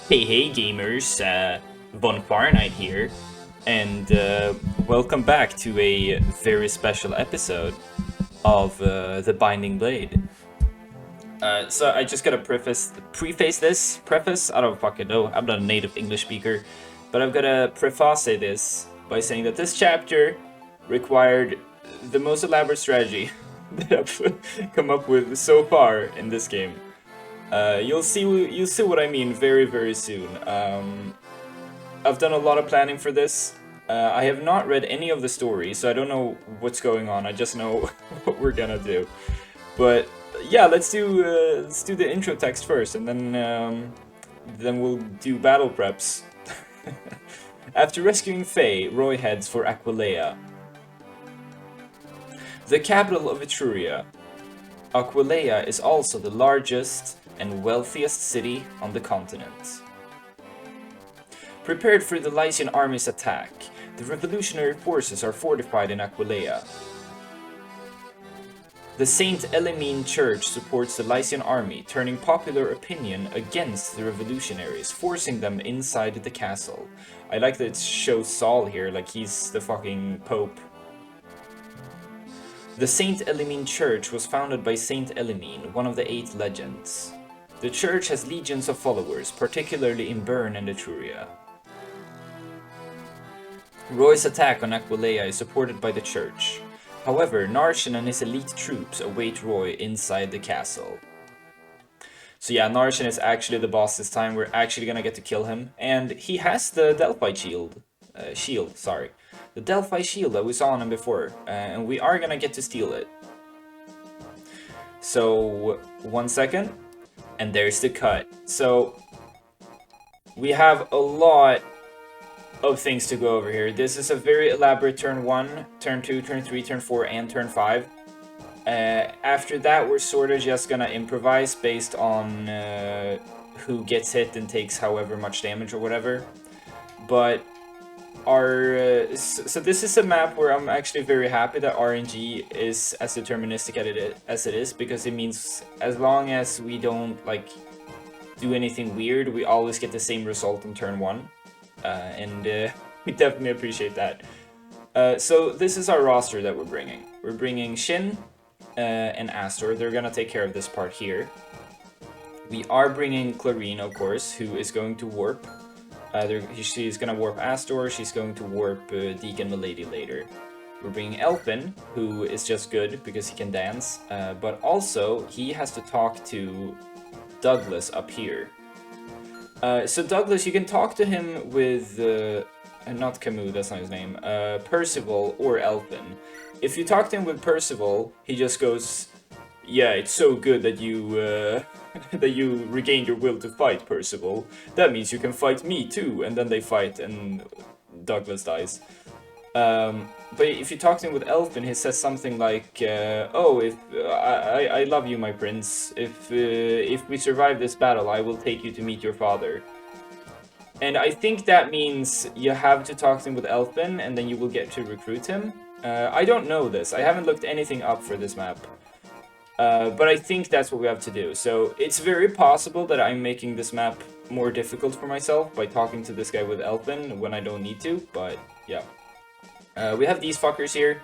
Hey gamers, Von Fahrenheit here, and welcome back to a very special episode of The Binding Blade. So I just gotta preface, I don't fucking know, I'm not a native English speaker, but I've gotta preface this by saying that this chapter required the most elaborate strategy that I've come up with so far in this game. You'll see what I mean very soon. I've done a lot of planning for this. I have not read any of the stories, so I don't know what's going on. I just know what we're gonna do. But yeah, let's do the intro text first, and then we'll do battle preps. After rescuing Faye, Roy heads for Aquileia, the capital of Etruria. Aquileia is also the largest and wealthiest city on the continent. Prepared for the Lycian army's attack, the revolutionary forces are fortified in Aquileia. The Saint Elimine Church supports the Lycian army, turning popular opinion against the revolutionaries, forcing them inside the castle. I like that it shows Saul here, like he's the fucking pope. The Saint Elimine Church was founded by Saint Elimine, one of the 8 legends. The church has legions of followers, particularly in Bern and Etruria. Roy's attack on Aquileia is supported by the church. However, Narshan and his elite troops await Roy inside the castle. So yeah, Narshan is actually the boss this time. We're actually gonna get to kill him. And he has the Delphi shield. The Delphi shield that we saw on him before. And we are gonna get to steal it. So, 1 second. And there's the cut. So, we have a lot of things to go over here. This is a very elaborate turn 1, turn 2, turn 3, turn 4, and turn 5. After that, we're sort of just gonna improvise based on who gets hit and takes however much damage or whatever. But so this is a map where I'm actually very happy that RNG is as deterministic as it is, because it means as long as we don't like do anything weird, we always get the same result in turn 1. And we definitely appreciate that. So this is our roster that we're bringing. We're bringing Shin and Astor. They're gonna take care of this part here. We are bringing Clarine, of course, who is going to warp. She's gonna warp Astor. She's going to warp Deacon Milady later. We're bringing Elfin, who is just good because he can dance, but also he has to talk to Douglas up here. So Douglas, you can talk to him with, not Camus, that's not his name, Percival or Elfin. If you talk to him with Percival, he just goes, yeah, it's so good that you, that you regained your will to fight, Percival. That means you can fight me too, and then they fight and Douglas dies. But if you talk to him with Elfin, he says something like, "Oh, if I love you, my prince. If we survive this battle, I will take you to meet your father." And I think that means you have to talk to him with Elfin, and then you will get to recruit him. I don't know this. I haven't looked anything up for this map. But I think that's what we have to do. So it's very possible that I'm making this map more difficult for myself by talking to this guy with Elfin when I don't need to, but yeah. We have these fuckers here.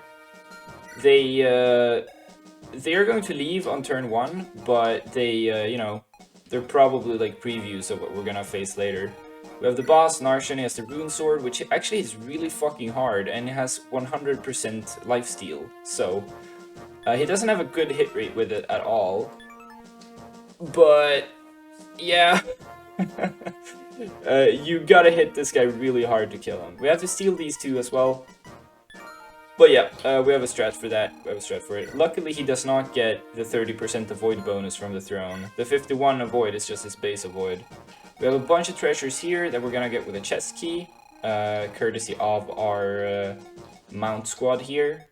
They are going to leave on turn 1, but they, you know, they're probably like previews of what we're gonna face later. We have the boss, Narshan. He has the rune sword, which actually is really fucking hard, and it has 100% lifesteal. So, he doesn't have a good hit rate with it at all. But, yeah. You gotta hit this guy really hard to kill him. We have to steal these two as well. But yeah, we have a strat for that. We have a strat for it. Luckily, he does not get the 30% avoid bonus from the throne. The 51 avoid is just his base avoid. We have a bunch of treasures here that we're gonna get with a chest key, courtesy of our mount squad here.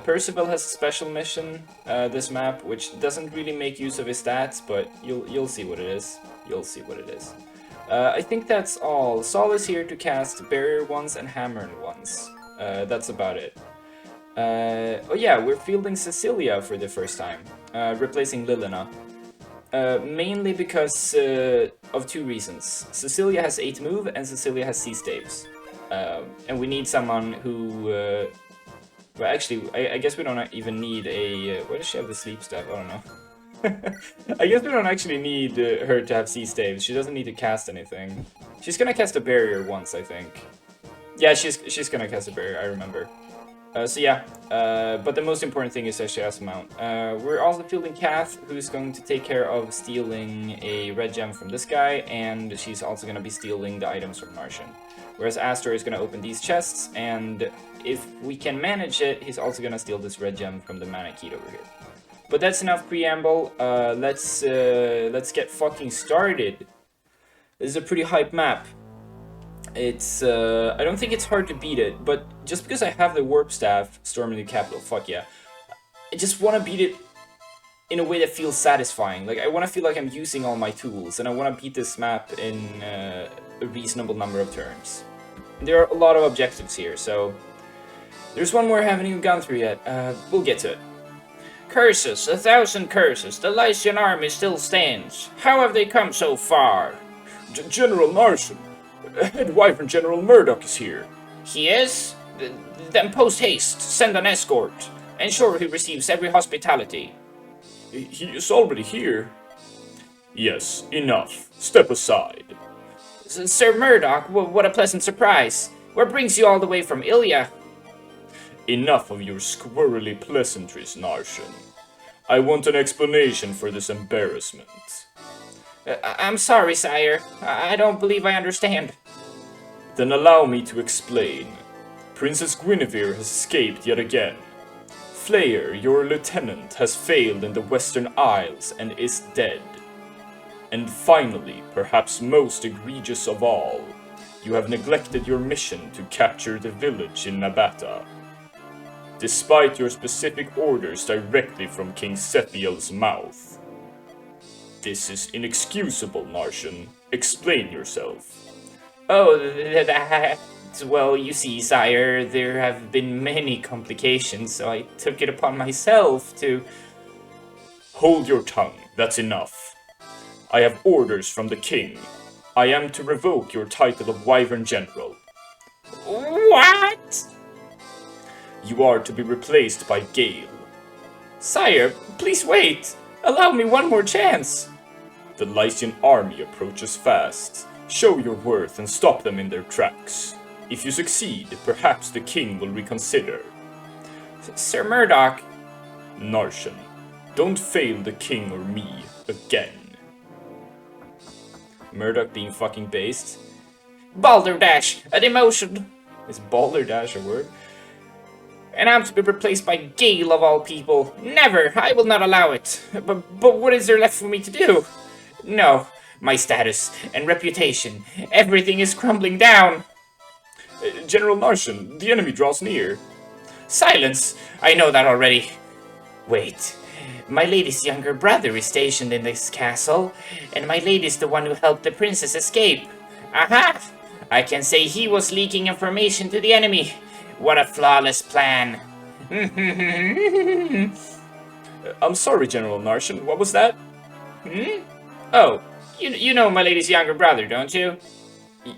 Percival has a special mission this map, which doesn't really make use of his stats, but you'll see what it is. You'll see what it is. I think that's all. Saul is here to cast Barrier once and Hammer once. That's about it. Oh yeah, we're fielding Cecilia for the first time, replacing Lilina. Mainly because of two reasons. Cecilia has 8 move and Cecilia has C staves. And we need someone who... well, actually, I guess we don't even need a... why does she have the sleep staff? I don't know. I guess we don't actually need her to have C staves. She doesn't need to cast anything. She's gonna cast a barrier once, I think. Yeah, she's gonna cast a barrier, I remember. So yeah, but the most important thing is that she has a mount. We're also fielding Kath, who's going to take care of stealing a red gem from this guy, and she's also gonna be stealing the items from Martian. Whereas Astor is gonna open these chests, and if we can manage it, he's also gonna steal this red gem from the mana key over here. But that's enough preamble. Let's get fucking started. This is a pretty hype map. It's I don't think it's hard to beat it, but just because I have the warp staff, storming the capital, fuck yeah. I just want to beat it in a way that feels satisfying. Like I want to feel like I'm using all my tools, and I want to beat this map in a reasonable number of turns. There are a lot of objectives here, so there's one more I haven't even gone through yet. We'll get to it. Curses, 1,000 curses. The Lycian army still stands. How have they come so far? General Narsen. Head Wyvern General Murdoch is here. He is? Then post haste, send an escort. Ensure he receives every hospitality. He is already here. Yes, enough. Step aside. Sir Murdoch, what a pleasant surprise. What brings you all the way from Ilya? Enough of your squirrely pleasantries, Narsen. I want an explanation for this embarrassment. I'm sorry, sire. I don't believe I understand. Then allow me to explain. Princess Guinevere has escaped yet again. Flayer, your lieutenant, has failed in the Western Isles and is dead. And finally, perhaps most egregious of all, you have neglected your mission to capture the village in Nabata. Despite your specific orders directly from King Sethiel's mouth. This is inexcusable, Narsen. Explain yourself. Oh, well, you see, sire, there have been many complications, so I took it upon myself to... Hold your tongue, that's enough. I have orders from the king. I am to revoke your title of Wyvern General. What? You are to be replaced by Gale. Sire, please wait. Allow me one more chance. The Lycian army approaches fast. Show your worth and stop them in their tracks. If you succeed, perhaps the king will reconsider. Sir Murdoch. Narsen, don't fail the king or me again. Murdoch being fucking based. Balderdash, a demotion. Is Balderdash a word? And I'm to be replaced by Gale of all people. Never! I will not allow it. But what is there left for me to do? No. My status and reputation. Everything is crumbling down. General Narsen, the enemy draws near. Silence! I know that already. Wait. My lady's younger brother is stationed in this castle, and my lady's the one who helped the princess escape. Aha! I can say he was leaking information to the enemy. What a flawless plan. I'm sorry, General Narsen. What was that? Oh, you know my lady's younger brother, don't you?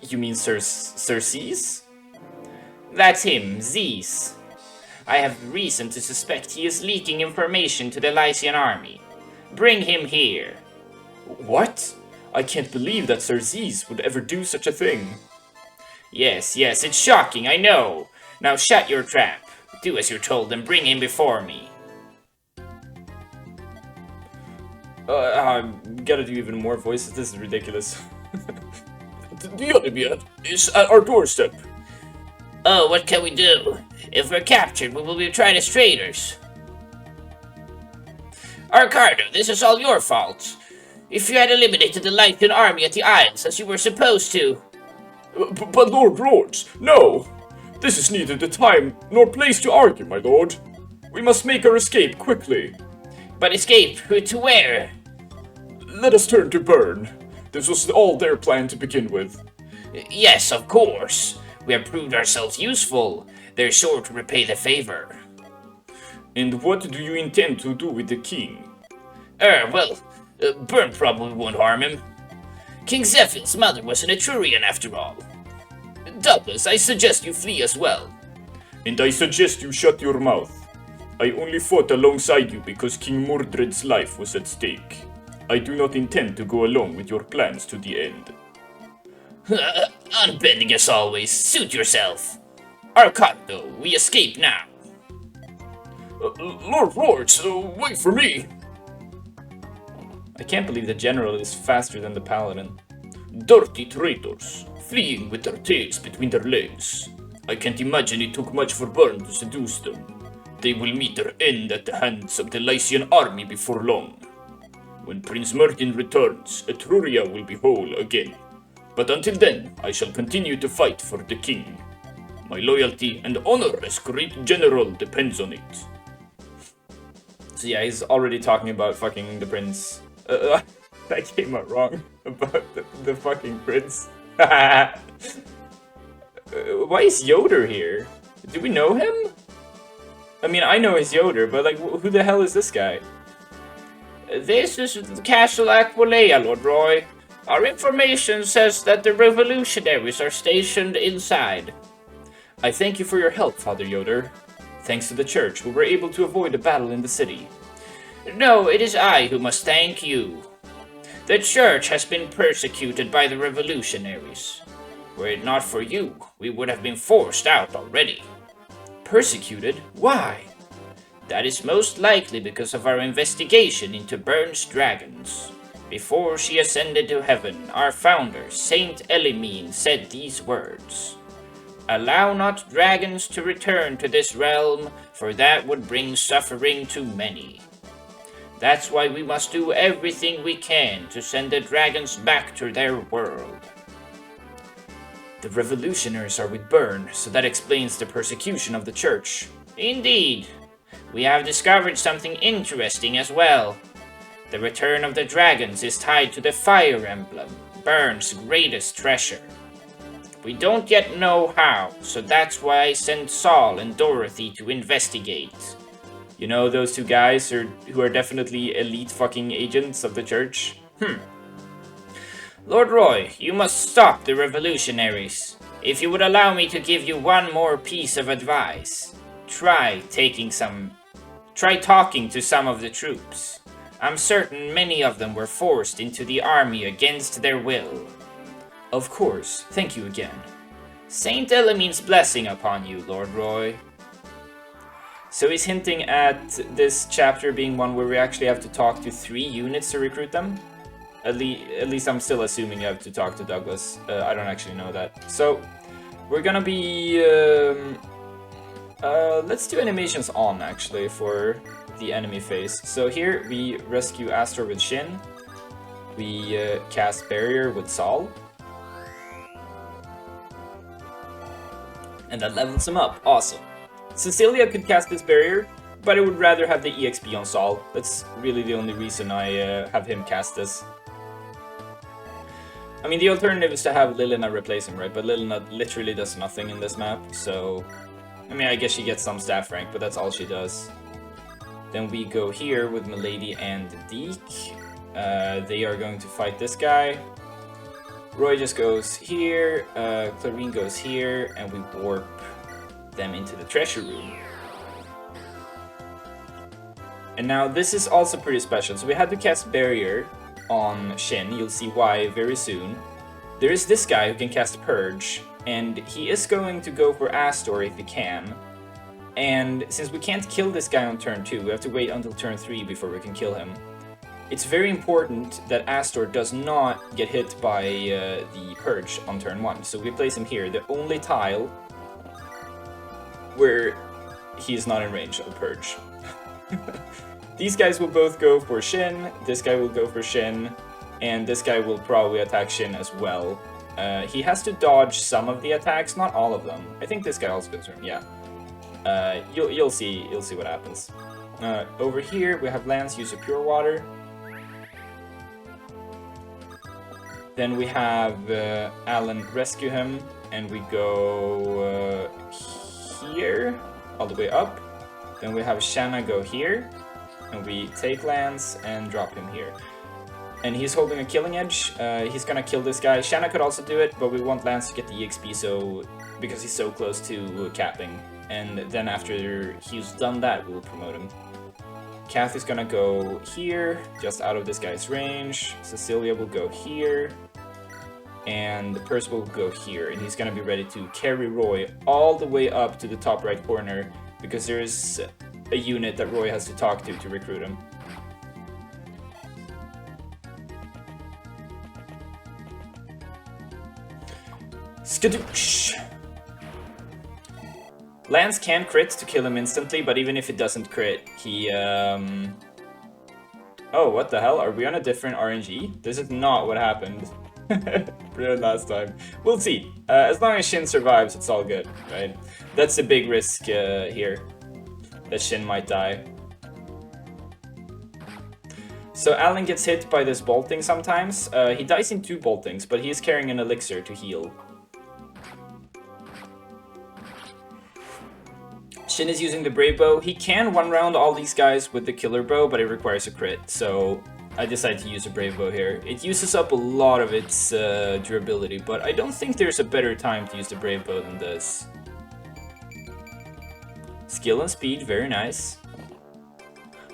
You mean Sir Cease? That's him, Zeus. I have reason to suspect he is leaking information to the Lycian army. Bring him here. What? I can't believe that Sir Zeus would ever do such a thing. Yes, it's shocking, I know. Now shut your trap. Do as you're told and bring him before me. I gotta do even more voices. This is ridiculous. The enemy is at our doorstep. Oh, what can we do? If we're captured, we will be tried as traitors. Arcardo, this is all your fault. If you had eliminated the Lycian army at the Isles as you were supposed to. But Lord Lords, no! This is neither the time nor place to argue, my lord. We must make our escape quickly. But escape to where? Let us turn to Bern. This was all their plan to begin with. Yes, of course. We have proved ourselves useful. They're sure to repay the favor. And what do you intend to do with the king? Well, Burn probably won't harm him. King Zephil's mother was an Etrurian after all. Douglas, I suggest you flee as well. And I suggest you shut your mouth. I only fought alongside you because King Mordred's life was at stake. I do not intend to go along with your plans to the end. Unbending as always, suit yourself. Arcado, we escape now. Lords, wait for me! I can't believe the general is faster than the paladin. Dirty traitors, fleeing with their tails between their legs. I can't imagine it took much for Burn to seduce them. They will meet their end at the hands of the Lycian army before long. When Prince Mertin returns, Etruria will be whole again. But until then, I shall continue to fight for the king. My loyalty and honor as great general depends on it. So yeah, he's already talking about fucking the prince. That came out wrong about the fucking prince. Why is Yoder here? Do we know him? I mean, I know his Yoder, but like, who the hell is this guy? This is the Castle Aquilea, Lord Roy. Our information says that the revolutionaries are stationed inside. I thank you for your help, Father Yoder. Thanks to the church, we were able to avoid a battle in the city. No, it is I who must thank you. The church has been persecuted by the revolutionaries. Were it not for you, we would have been forced out already. Persecuted? Why? That is most likely because of our investigation into Burn's dragons. Before she ascended to heaven, our founder, Saint Elimine, said these words. Allow not dragons to return to this realm, for that would bring suffering to many. That's why we must do everything we can to send the dragons back to their world. The revolutionaries are with Burn, so that explains the persecution of the church. Indeed. We have discovered something interesting as well. The return of the dragons is tied to the fire emblem, Burn's greatest treasure. We don't yet know how, so that's why I sent Saul and Dorothy to investigate. You know those two guys who are definitely elite fucking agents of the church? Lord Roy, you must stop the revolutionaries. If you would allow me to give you one more piece of advice, try talking to some of the troops. I'm certain many of them were forced into the army against their will. Of course, thank you again. Saint Elamine's blessing upon you, Lord Roy. So he's hinting at this chapter being one where we actually have to talk to 3 units to recruit them? At least I'm still assuming you have to talk to Douglas. I don't actually know that. So, we're gonna be... let's do animations on, actually, for the enemy phase. So here, we rescue Astor with Shin. We cast Barrier with Saul. And that levels him up. Awesome. Cecilia could cast this Barrier, but I would rather have the EXP on Saul. That's really the only reason I have him cast this. I mean, the alternative is to have Lilina replace him, right? But Lilina literally does nothing in this map, so... I mean, I guess she gets some staff rank, but that's all she does. Then we go here with Milady and Deke. They are going to fight this guy. Roy just goes here, Clarine goes here, and we warp them into the treasure room. And now this is also pretty special. So we had to cast Barrier on Shin. You'll see why very soon. There is this guy who can cast Purge, and he is going to go for Astor if he can. And since we can't kill this guy on turn 2, we have to wait until turn 3 before we can kill him. It's very important that Astor does not get hit by the Purge on turn 1. So we place him here, the only tile where he is not in range of Purge. These guys will both go for Shin, this guy will go for Shin, and this guy will probably attack Shin as well. He has to dodge some of the attacks, not all of them. I think this guy also goes for him, yeah. You'll see what happens. Over here we have Lance use a Pure Water. Then we have Alan rescue him, and we go here, all the way up. Then we have Shanna go here, and we take Lance and drop him here. And he's holding a killing edge. He's gonna kill this guy. Shanna could also do it, but we want Lance to get the EXP because he's so close to capping. And then after he's done that, we'll promote him. Kathy's gonna go here, just out of this guy's range. Cecilia will go here. And Percival will go here. And he's gonna be ready to carry Roy all the way up to the top right corner, because there's a unit that Roy has to talk to recruit him. Skadoosh! Lance can crit to kill him instantly, but even if it doesn't crit, he, Oh, what the hell? Are we on a different RNG? This is not what happened last time. We'll see. As long as Shin survives, it's all good, right? That's the big risk here, that Shin might die. So Alan gets hit by this bolting sometimes. He dies in 2 boltings, but he is carrying an elixir to heal. Shin is using the Brave Bow. He can one-round all these guys with the Killer Bow, but it requires a crit, so I decided to use a Brave Bow here. It uses up a lot of its durability, but I don't think there's a better time to use the Brave Bow than this. Skill and speed, very nice.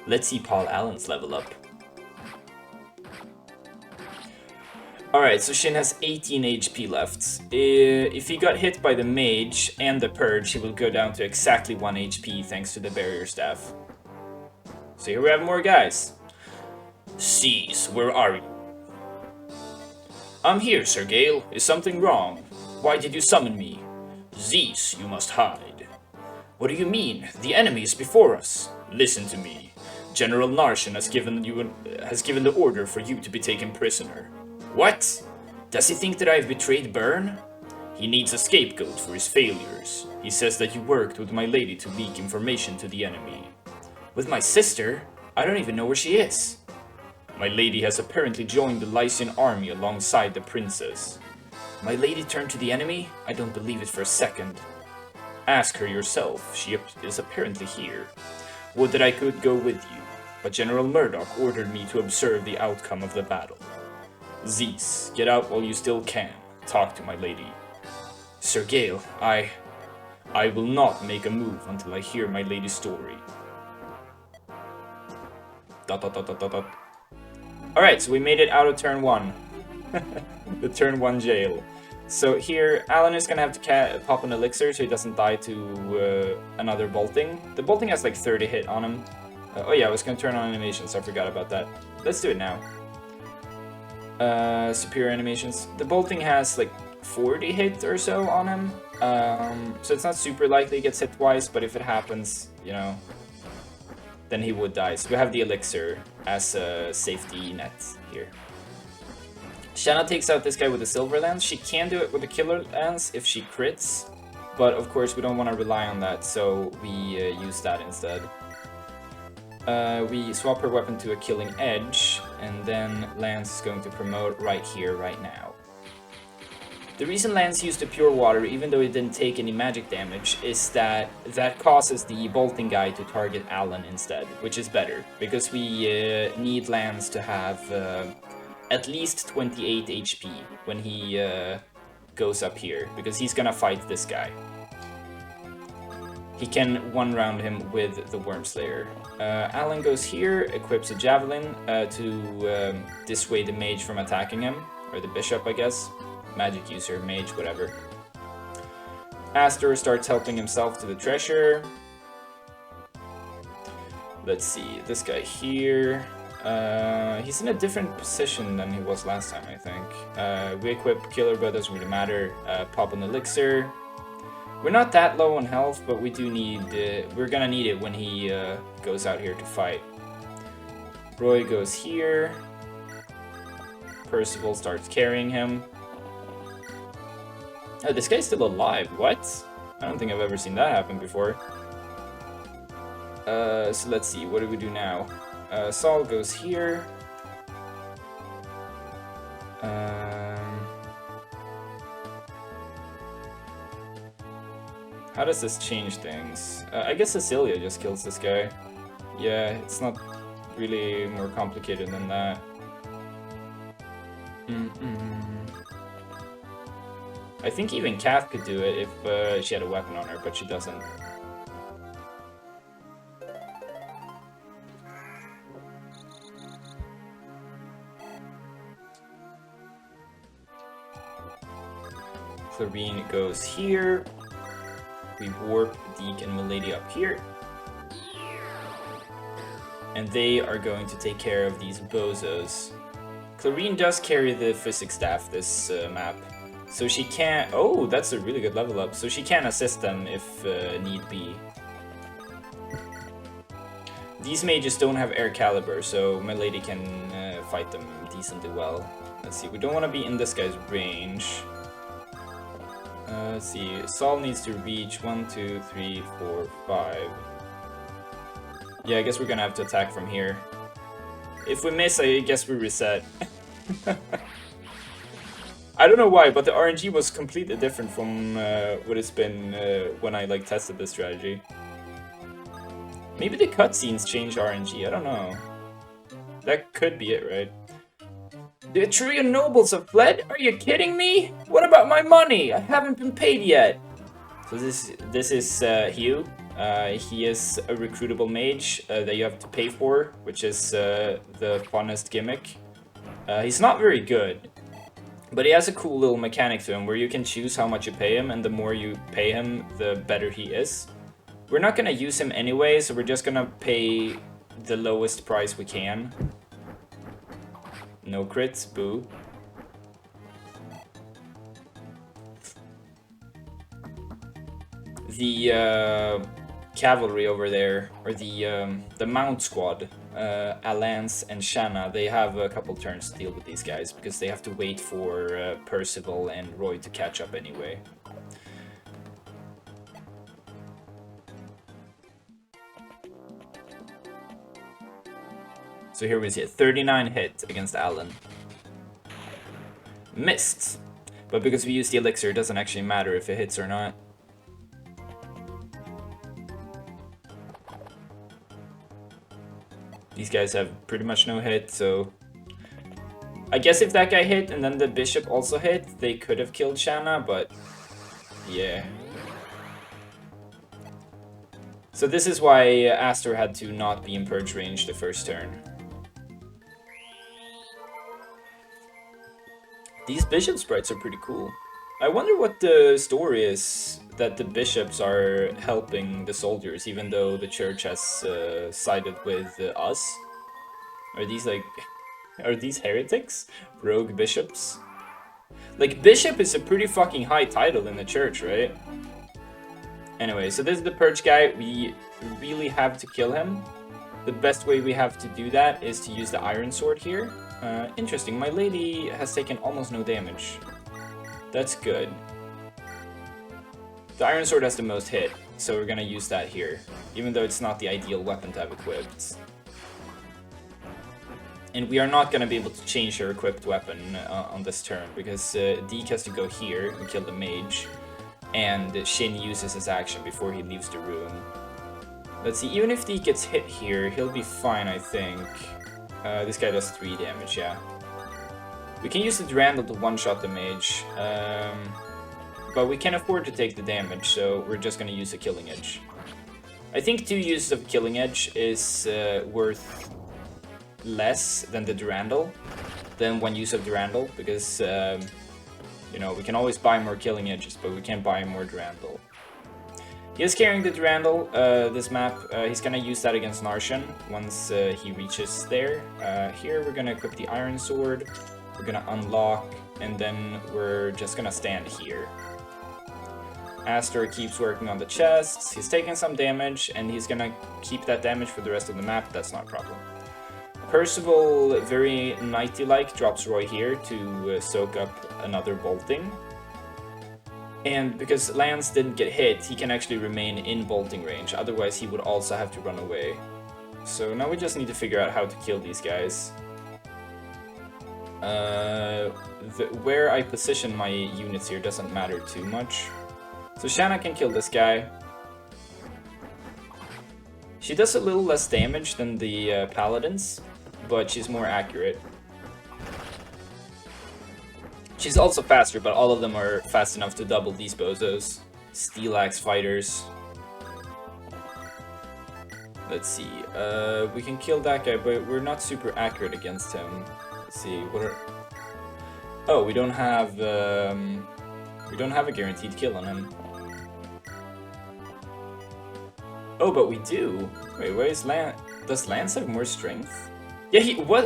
Let's see Paul Allen's level up. Alright, so Shin has 18 HP left. If he got hit by the Mage and the Purge, he will go down to exactly 1 HP thanks to the Barrier Staff. So here we have more guys. Cease, where are you? I'm here, Sir Gale. Is something wrong? Why did you summon me? Zeus, you must hide. What do you mean? The enemy is before us. Listen to me. General Narshan has given the order for you to be taken prisoner. What? Does he think that I've betrayed Byrne? He needs a scapegoat for his failures. He says that you worked with my lady to leak information to the enemy. With my sister? I don't even know where she is. My lady has apparently joined the Lycian army alongside the princess. My lady turned to the enemy? I don't believe it for a second. Ask her yourself. She is apparently here. Would that I could go with you, but General Murdoch ordered me to observe the outcome of the battle. Zeus, get out while you still can. Talk to my lady. Sir Gale, I will not make a move until I hear my lady's story. Alright, so we made it out of turn 1. The turn 1 jail. So here, Alan is gonna have to pop an elixir so he doesn't die to another bolting. The bolting has like 30 hit on him. Oh yeah, I was gonna turn on animations, so I forgot about that. Let's do it now. Superior animations. The bolting has like 40 hit or so on him. So it's not super likely he gets hit twice, but if it happens, you know, then he would die. So we have the elixir as a safety net here. Shanna takes out this guy with a silver lance. She can do it with a killer lance if she crits, but of course we don't want to rely on that, so we use that instead. We swap her weapon to a killing edge, and then Lance is going to promote right here, right now. The reason Lance used the pure water, even though it didn't take any magic damage, is that causes the bolting guy to target Alan instead, which is better, because we need Lance to have at least 28 HP when he goes up here, because he's gonna fight this guy. He can one-round him with the Wormslayer. Alan goes here, equips a Javelin to dissuade the Mage from attacking him, or the Bishop, I guess. Magic user, Mage, whatever. Astor starts helping himself to the treasure. Let's see, this guy here. He's in a different position than he was last time, I think. We equip Killer, but it doesn't really matter. Pop an elixir. We're not that low on health, but we do need, we're gonna need it when he goes out here to fight. Roy goes here. Percival starts carrying him. Oh, this guy's still alive, what? I don't think I've ever seen that happen before. So let's see, what do we do now? Saul goes here. How does this change things? I guess Cecilia just kills this guy. Yeah, it's not really more complicated than that. I think even Kath could do it if she had a weapon on her, but she doesn't. Clarine goes here. We warp Deke and Milady up here. And they are going to take care of these bozos. Clarine does carry the physics staff this map. So she can... Oh, that's a really good level up. So she can assist them if need be. These mages don't have air caliber, so my lady can fight them decently well. Let's see, we don't want to be in this guy's range. Let's see, Saul needs to reach 1, 2, 3, 4, 5. Yeah, I guess we're gonna have to attack from here. If we miss, I guess we reset. I don't know why, but the RNG was completely different from what it's been when I like tested this strategy. Maybe the cutscenes changed RNG, I don't know. That could be it, right? The Etrurian nobles have fled? Are you kidding me? What about my money? I haven't been paid yet. So this is Hugh. He is a recruitable mage that you have to pay for, which is the funnest gimmick. He's not very good, but he has a cool little mechanic to him where you can choose how much you pay him, and the more you pay him, the better he is. We're not gonna use him anyway, so we're just gonna pay the lowest price we can. No crits, boo. The cavalry over there, or the mount squad, Alance and Shanna, they have a couple turns to deal with these guys because they have to wait for Percival and Roy to catch up anyway. So here we see a 39 hit against Alan. Missed! But because we use the elixir, it doesn't actually matter if it hits or not. These guys have pretty much no hit, so... I guess if that guy hit and then the bishop also hit, they could have killed Shanna, but... yeah. So this is why Astor had to not be in purge range the first turn. These bishop sprites are pretty cool. I wonder what the story is that the bishops are helping the soldiers, even though the church has sided with us. Are these like... are these heretics? Rogue bishops? Like, bishop is a pretty fucking high title in the church, right? Anyway, so this is the purge guy. We really have to kill him. The best way we have to do that is to use the iron sword here. Interesting, my lady has taken almost no damage. That's good. The iron sword has the most hit, so we're gonna use that here, even though it's not the ideal weapon to have equipped. And we are not gonna be able to change her equipped weapon on this turn, because Deke has to go here and kill the mage, and Shin uses his action before he leaves the room. Let's see, even if Deke gets hit here, he'll be fine, I think. This guy does 3 damage, yeah. We can use the Durandal to one-shot the mage, but we can afford to take the damage, so we're just gonna use a Killing Edge. I think 2 uses of Killing Edge is worth less than the Durandal, than 1 use of Durandal, because, you know, we can always buy more Killing Edges, but we can't buy more Durandal. He is carrying the Durandal this map. He's gonna use that against Narshan once he reaches there. Here we're gonna equip the Iron Sword, we're gonna unlock, and then we're just gonna stand here. Astor keeps working on the chests, he's taking some damage, and he's gonna keep that damage for the rest of the map, that's not a problem. Percival, very knighty-like, drops Roy here to soak up another bolting. And because Lance didn't get hit, he can actually remain in bolting range, otherwise he would also have to run away. So now we just need to figure out how to kill these guys. Where I position my units here doesn't matter too much. So Shanna can kill this guy. She does a little less damage than the paladins, but she's more accurate. She's also faster, but all of them are fast enough to double these bozos. Steel Axe fighters. Let's see. We can kill that guy, but we're not super accurate against him. Let's see. What are... Oh, we don't have a guaranteed kill on him. Oh, but we do. Wait, where is Lance? Does Lance have more strength? Yeah, he... What?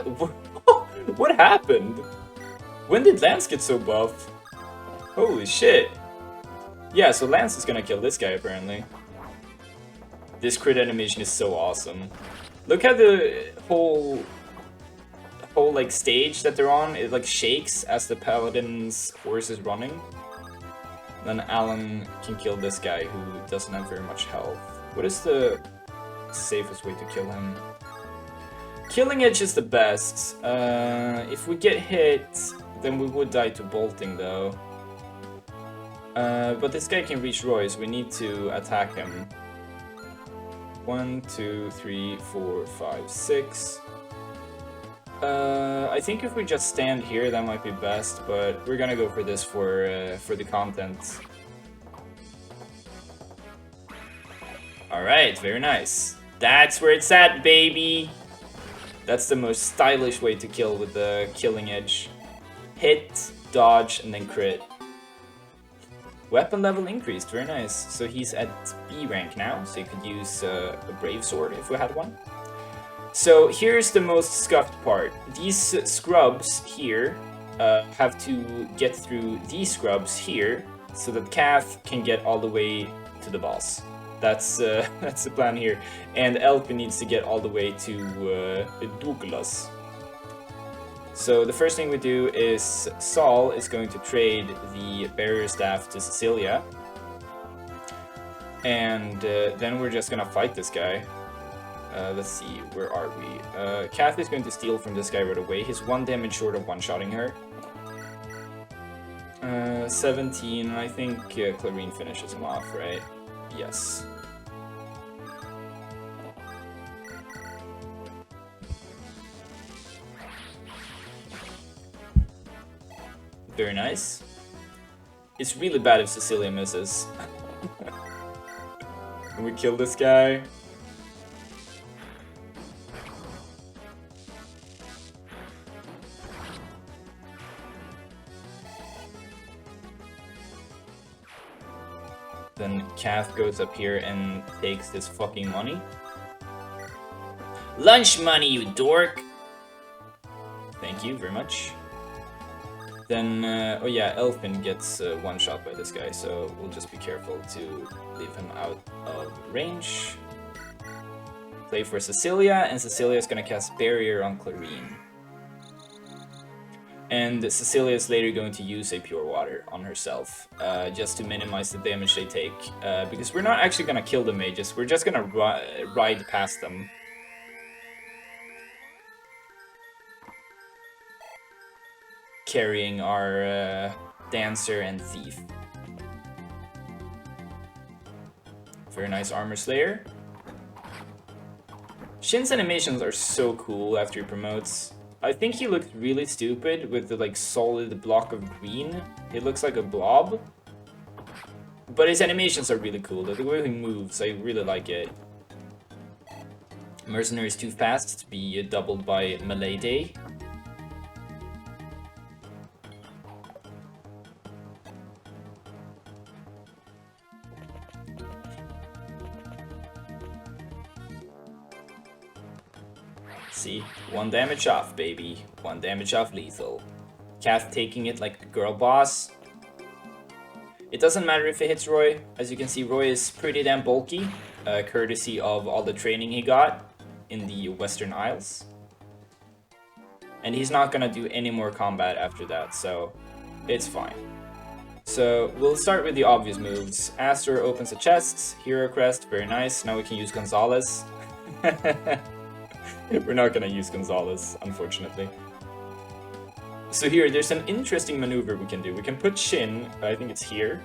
What happened? When did Lance get so buff? Holy shit. Yeah, so Lance is gonna kill this guy, apparently. This crit animation is so awesome. Look how the whole like stage that they're on, it like shakes as the paladin's horse is running. Then Alan can kill this guy who doesn't have very much health. What is the safest way to kill him? Killing Edge is the best. If we get hit, then we would die to bolting though. But this guy can reach Roy, so we need to attack him. 1, 2, 3, 4, 5, 6. I think if we just stand here, that might be best, but we're gonna go for this for the content. Alright, very nice. That's where it's at, baby! That's the most stylish way to kill with the Killing Edge. Hit, dodge, and then crit. Weapon level increased, very nice. So he's at B rank now, so you could use a Brave Sword if we had one. So here's the most scuffed part. These scrubs here have to get through these scrubs here, so that Kath can get all the way to the boss. That's the plan here. And Elfin needs to get all the way to Douglas. So the first thing we do is Saul is going to trade the barrier staff to Cecilia. And then we're just gonna fight this guy. Let's see, where are we? Kath is going to steal from this guy right away. He's 1 damage short of one-shotting her. 17, I think Clarine finishes him off, right? Yes. Very nice. It's really bad if Cecilia misses. Can we kill this guy? Then Kath goes up here and takes this fucking money. Lunch money, you dork! Thank you very much. Then, oh yeah, Elfin gets one shot by this guy, so we'll just be careful to leave him out of range. Play for Cecilia, and Cecilia's gonna cast Barrier on Clarine. And Cecilia is later going to use a Pure Water on herself, just to minimize the damage they take. Because we're not actually gonna kill the mages, we're just gonna ride past them. Carrying our Dancer and Thief. Very nice Armor Slayer. Shin's animations are so cool after he promotes. I think he looked really stupid with the like solid block of green. It looks like a blob. But his animations are really cool. The way he moves, I really like it. Mercenary is too fast to be doubled by Melee Day. See, 1 damage off, baby. 1 damage off lethal. Kath taking it like a girl boss. It doesn't matter if it hits Roy. As you can see, Roy is pretty damn bulky, courtesy of all the training he got in the Western Isles. And he's not gonna do any more combat after that, so it's fine. So we'll start with the obvious moves. Astor opens a chest, Hero Crest, very nice. Now we can use Gonzalez. We're not gonna use Gonzalez, unfortunately. So here, there's an interesting maneuver we can do. We can put Shin, I think it's here,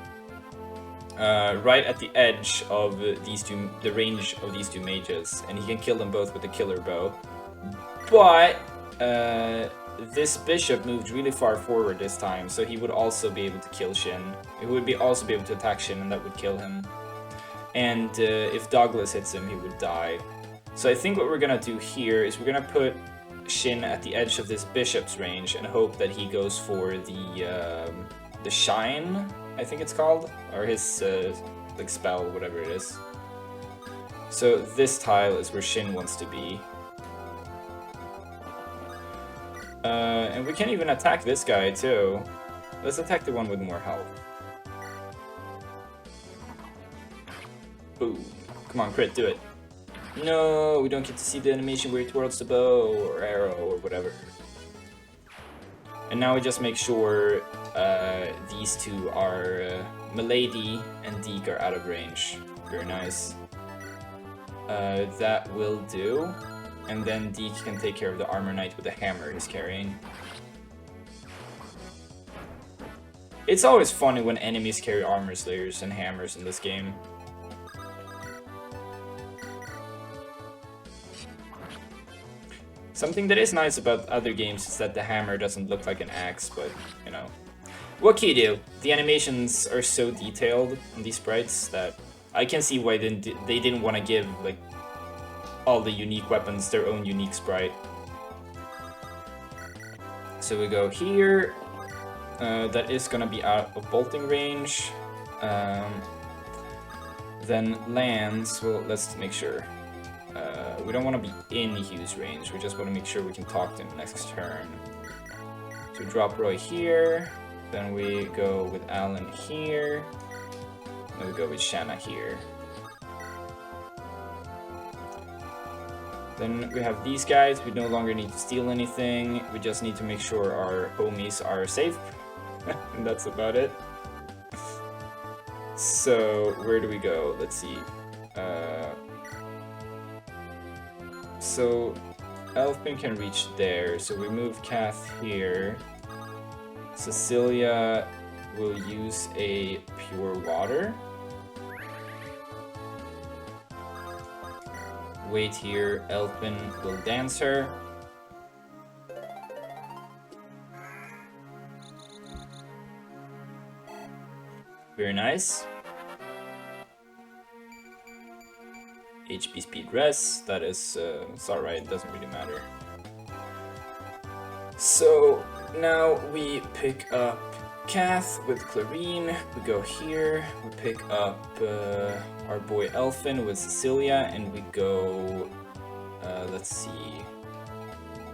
right at the edge of these two, the range of these two mages, and he can kill them both with the killer bow. But this bishop moved really far forward this time, so he would also be able to kill Shin. He would also be able to attack Shin, and that would kill him. And if Douglas hits him, he would die. So I think what we're gonna do here is we're gonna put Shin at the edge of this bishop's range and hope that he goes for the shine, I think it's called, or his like spell, whatever it is. So this tile is where Shin wants to be. And we can even attack this guy too. Let's attack the one with more health. Boom. Come on, crit, do it. No, we don't get to see the animation where he twirls the bow or arrow or whatever. And now we just make sure these two are Milady and Deke are out of range. Very nice. That will do. And then Deke can take care of the armor knight with the hammer he's carrying. It's always funny when enemies carry armor slayers and hammers in this game. Something that is nice about other games is that the hammer doesn't look like an axe, but, you know. What can you do? The animations are so detailed in these sprites that I can see why they didn't want to give, like, all the unique weapons their own unique sprite. So we go here. That is gonna be out of bolting range. Then lands, well, let's make sure. We don't want to be in Hugh's range, we just want to make sure we can talk to him next turn. So drop Roy here, then we go with Alan here, then we go with Shanna here. Then we have these guys, we no longer need to steal anything, we just need to make sure our homies are safe, and that's about it. So, where do we go? Let's see. So, Elfin can reach there, so we move Kath here. Cecilia will use a pure water. Wait here, Elfin will dance her. Very nice. HP speed rest, that is, it's alright, it doesn't really matter. So, now we pick up Kath with Clarine, we go here, we pick up our boy Elfin with Cecilia, and we go, let's see.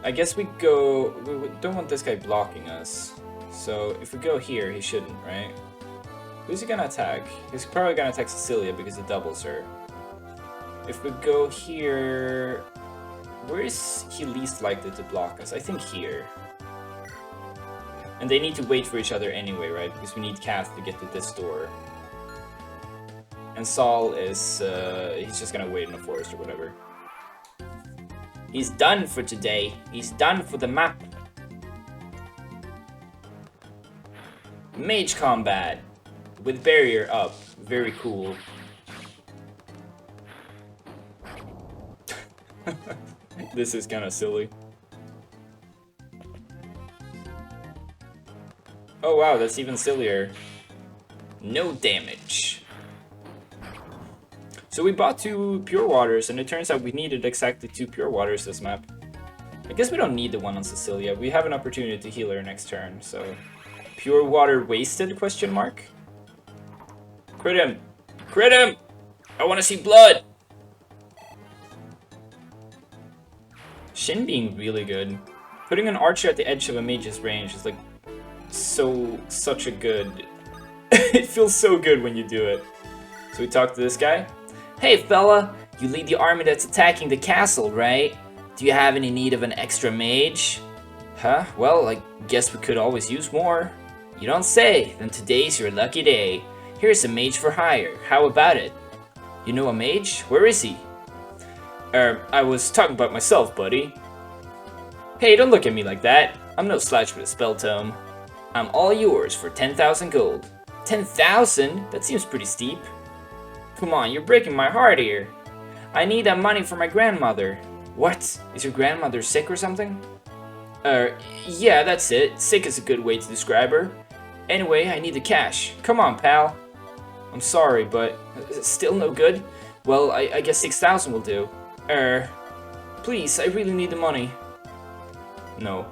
I guess we go, we don't want this guy blocking us. So, if we go here, he shouldn't, right? Who's he gonna attack? He's probably gonna attack Cecilia because it doubles her. If we go here, where is he least likely to block us? I think here. And they need to wait for each other anyway, right? Because we need Kath to get to this door. And Saul is, he's just gonna wait in the forest or whatever. He's done for today. He's done for the map. Mage combat. With barrier up. Very cool. This is kind of silly. Oh wow, that's even sillier. No damage. So we bought 2 pure waters, and it turns out we needed exactly 2 pure waters this map. I guess we don't need the one on Cecilia. We have an opportunity to heal her next turn, so... Pure water wasted, question mark? Crit him! Crit him! I want to see blood! Shin being really good. Putting an archer at the edge of a mage's range is like such a good... It feels so good when you do it. So we talk to this guy. Hey fella, you lead the army that's attacking the castle, right? Do you have any need of an extra mage? Huh? Well, I guess we could always use more. You don't say, then today's your lucky day. Here's a mage for hire, how about it? You know a mage? Where is he? I was talking about myself, buddy. Hey, don't look at me like that. I'm no slouch with a spell tome. I'm all yours for 10,000 gold. 10,000? That seems pretty steep. Come on, you're breaking my heart here. I need that money for my grandmother. What? Is your grandmother sick or something? Uh, yeah, that's it. Sick is a good way to describe her. Anyway, I need the cash. Come on, pal. I'm sorry, but still no good? Well, I guess 6,000 will do. Please, I really need the money. No.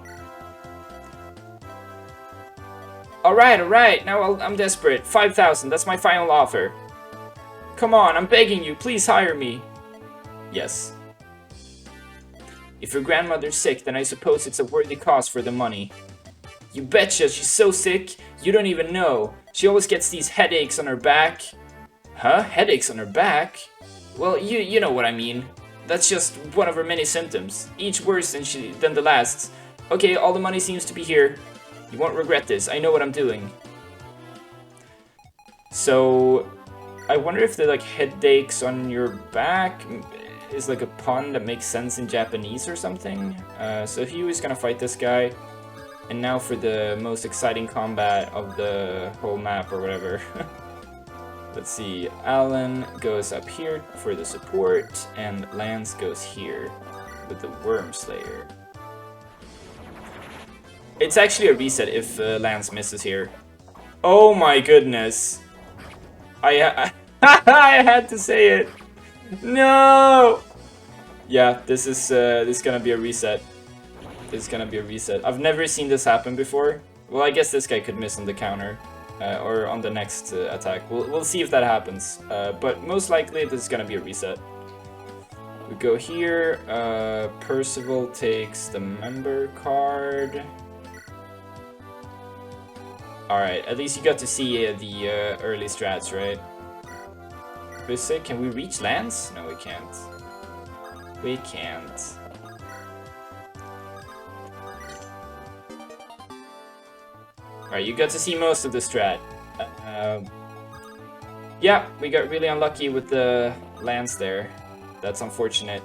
Alright, now I'm desperate. 5,000, that's my final offer. Come on, I'm begging you, please hire me. Yes. If your grandmother's sick, then I suppose it's a worthy cause for the money. You betcha, she's so sick, you don't even know. She always gets these headaches on her back. Huh? Headaches on her back? Well, you know what I mean. That's just one of her many symptoms, each worse than the last. Okay, all the money seems to be here. You won't regret this, I know what I'm doing. So, I wonder if the, like, headaches on your back is like a pun that makes sense in Japanese or something. So Hugh is gonna fight this guy. And now for the most exciting combat of the whole map or whatever. Let's see, Alan goes up here for the support, and Lance goes here with the Worm Slayer. It's actually a reset if Lance misses here. Oh my goodness. I had to say it. No! Yeah, this is gonna be a reset. This is gonna be a reset. I've never seen this happen before. Well, I guess this guy could miss on the counter. Or on the next attack. We'll see if that happens. But most likely this is gonna be a reset. We go here. Percival takes the member card. Alright, at least you got to see the early strats, right? Bissek, can we reach Lance? No, we can't. We can't. Alright, you got to see most of the strat. Yeah, we got really unlucky with the Lance there. That's unfortunate.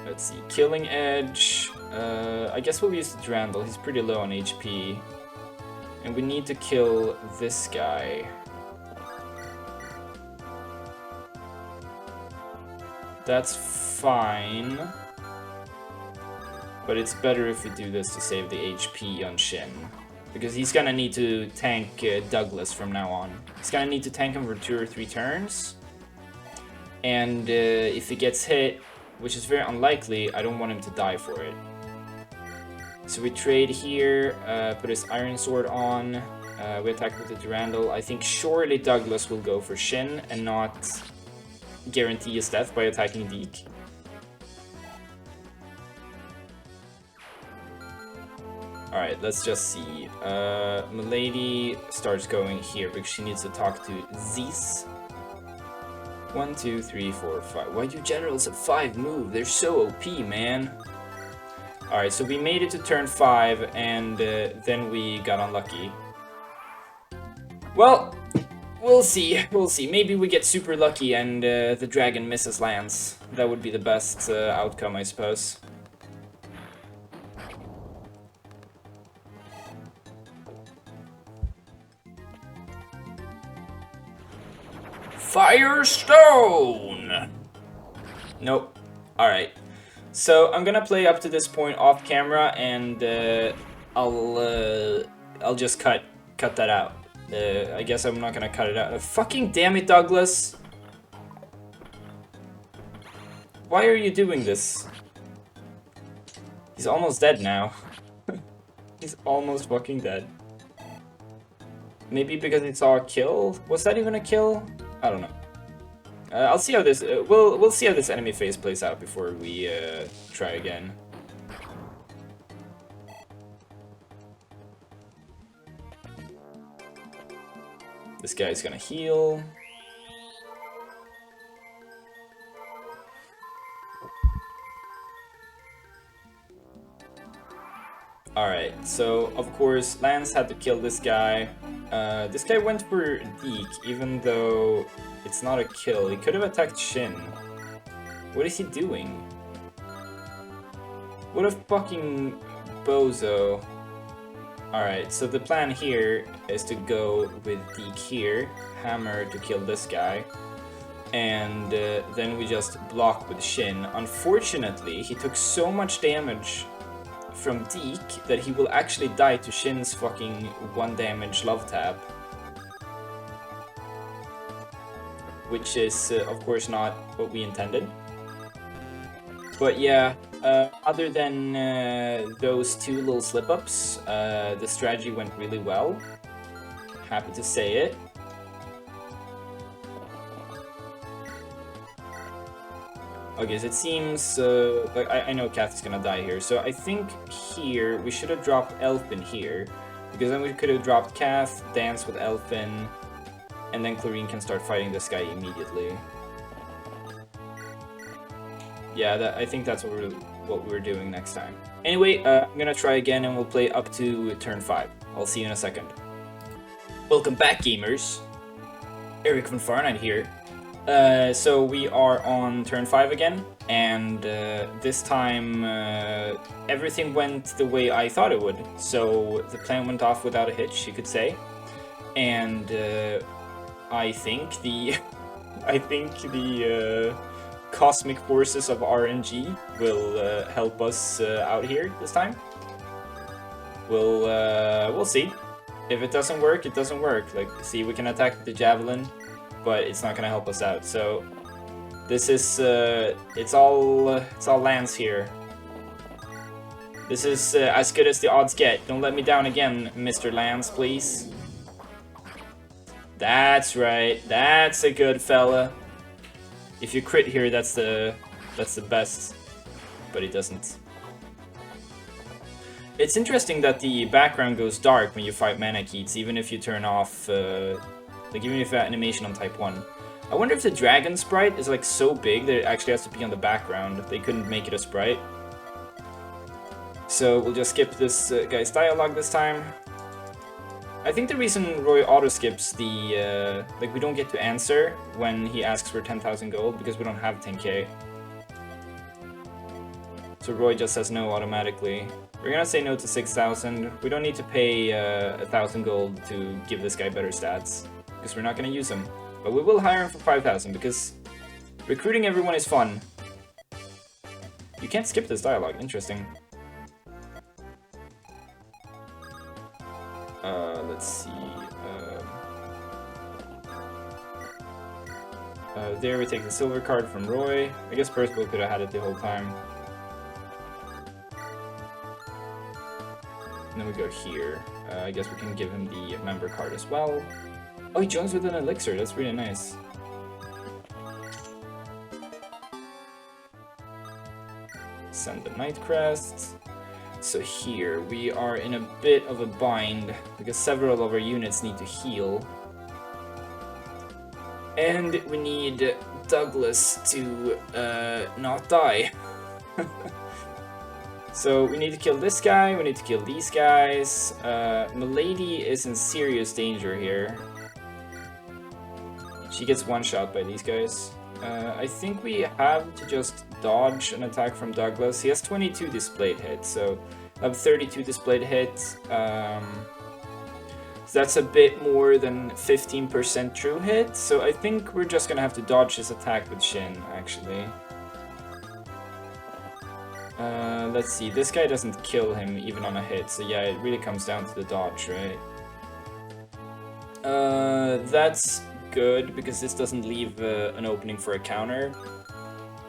Let's see, Killing Edge. I guess we'll use the Durandal. He's pretty low on HP. And we need to kill this guy. That's fine. But it's better if we do this to save the HP on Shin. Because he's gonna need to tank Douglas from now on. He's gonna need to tank him for 2 or 3 turns. And if he gets hit, which is very unlikely, I don't want him to die for it. So we trade here, put his Iron Sword on, we attack with the Durandal. I think surely Douglas will go for Shin and not guarantee his death by attacking Deke. Alright, let's just see. Milady starts going here because she needs to talk to Zeus. 1, 2, 3, 4, 5. Why do generals at 5 move? They're so OP, man. Alright, so we made it to turn 5, and then we got unlucky. Well, we'll see. We'll see. Maybe we get super lucky and the dragon misses Lance. That would be the best outcome, I suppose. Firestone! Nope. Alright. So I'm gonna play up to this point off camera, and I'll just cut that out. I guess I'm not gonna cut it out. Fucking damn it, Douglas! Why are you doing this? He's almost dead now. He's almost fucking dead. Maybe because he saw a kill? Was that even a kill? I don't know. I'll see how this. We'll see how this enemy phase plays out before we try again. This guy's gonna heal. Alright, so of course Lance had to kill this guy. This guy went for Deke, even though it's not a kill. He could have attacked Shin. What is he doing? What a fucking bozo. Alright, so the plan here is to go with Deke here, hammer to kill this guy. and then we just block with Shin. Unfortunately, he took so much damage from Deke that he will actually die to Shin's fucking 1 damage love tap. Which is, of course, not what we intended. But yeah, other than those 2 little slip-ups, the strategy went really well. Happy to say it. Okay, so it seems, like, I know Kath is gonna die here, so I think here we should have dropped Elfin here, because then we could have dropped Kath, dance with Elfin, and then Chlorine can start fighting this guy immediately. Yeah, I think that's what we're doing next time. Anyway, I'm gonna try again and we'll play up to turn 5. I'll see you in a second. Welcome back, gamers. Eric von Fahrenheit here. So we are on turn 5 again, and this time everything went the way I thought it would. So the plan went off without a hitch, you could say, and I think the cosmic forces of RNG will help us out here this time. We'll see. If it doesn't work, it doesn't work. Like, see, we can attack with the javelin, but it's not gonna help us out. So this is it's all Lance here. This is as good as the odds get. Don't let me down again, Mr. Lance, please. That's right. That's a good fella. If you crit here, that's the best, but it doesn't. It's interesting that the background goes dark when you fight Manakeets, even if you turn off, like even if you have animation on type 1. I wonder if the dragon sprite is like so big that it actually has to be on the background. They couldn't make it a sprite. So we'll just skip this guy's dialogue this time. I think the reason Roy auto-skips the, like, we don't get to answer when he asks for 10,000 gold, because we don't have 10k. So Roy just says no automatically. We're gonna say no to 6,000. We don't need to pay 1,000 gold to give this guy better stats, because we're not gonna use him. But we will hire him for 5,000, because recruiting everyone is fun. You can't skip this dialogue, interesting. Let's see. There we take the silver card from Roy. I guess Percival could have had it the whole time. And then we go here. I guess we can give him the member card as well. Oh, he joins with an elixir. That's really nice. Send the Night Crest. So here, we are in a bit of a bind, because several of our units need to heal. And we need Douglas to not die. So we need to kill this guy, we need to kill these guys. Milady is in serious danger here. She gets one-shot by these guys. I think we have to just dodge an attack from Douglas. He has 22 displayed hits, so I have 32 displayed hits. So that's a bit more than 15% true hit, so I think we're just gonna have to dodge his attack with Shin, actually. Let's see, this guy doesn't kill him even on a hit, so yeah, it really comes down to the dodge, right? That's good, because this doesn't leave an opening for a counter.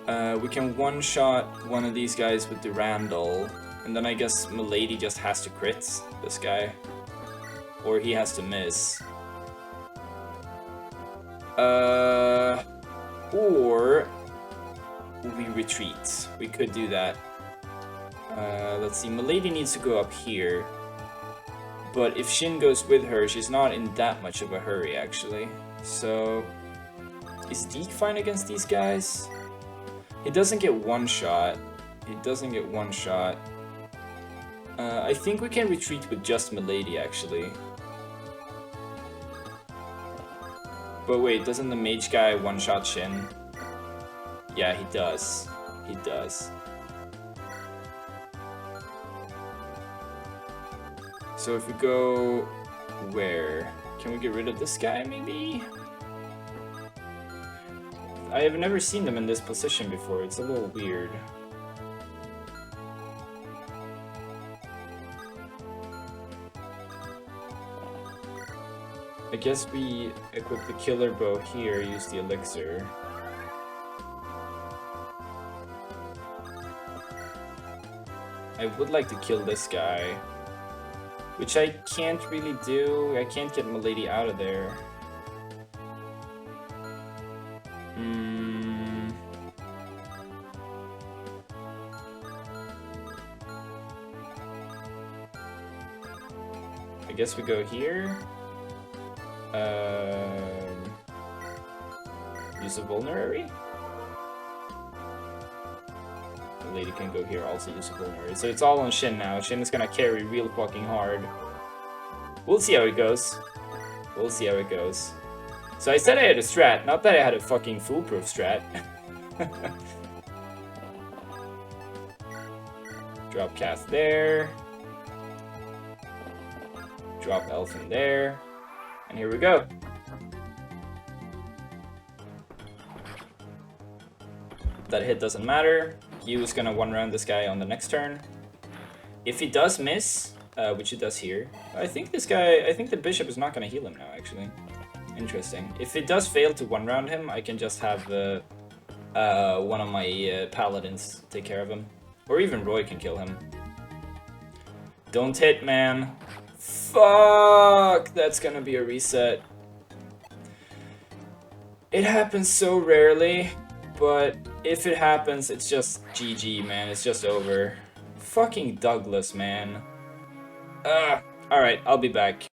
We can one-shot one of these guys with the Randall, and then I guess Milady just has to crit this guy. Or he has to miss. Or we retreat. We could do that. Let's see, Milady needs to go up here. But if Shin goes with her, she's not in that much of a hurry, actually. So, is Deke fine against these guys? He doesn't get one shot. He doesn't get one shot. I think we can retreat with just Milady, actually. But wait, doesn't the mage guy one-shot Shin? Yeah, he does. He does. So if we go... where? Can we get rid of this guy, maybe? I have never seen them in this position before. It's a little weird. I guess we equip the killer bow here, use the elixir. I would like to kill this guy, which I can't really do. I can't get Milady out of there. I guess we go here. Use a vulnerary? The lady can go here, also use a vulnerary. So it's all on Shin now. Shin is gonna carry real fucking hard. We'll see how it goes. We'll see how it goes. So I said I had a strat, not that I had a fucking foolproof strat. Drop Cath there. Drop Elf in there. And here we go. That hit doesn't matter. Q is gonna one-round this guy on the next turn. If he does miss, which he does here, I think the bishop is not gonna heal him now, actually. Interesting. If it does fail to one-round him, I can just have one of my paladins take care of him. Or even Roy can kill him. Don't hit, man. Fuck! That's gonna be a reset. It happens so rarely, but if it happens, it's just GG, man. It's just over. Fucking Douglas, man. Alright, I'll be back.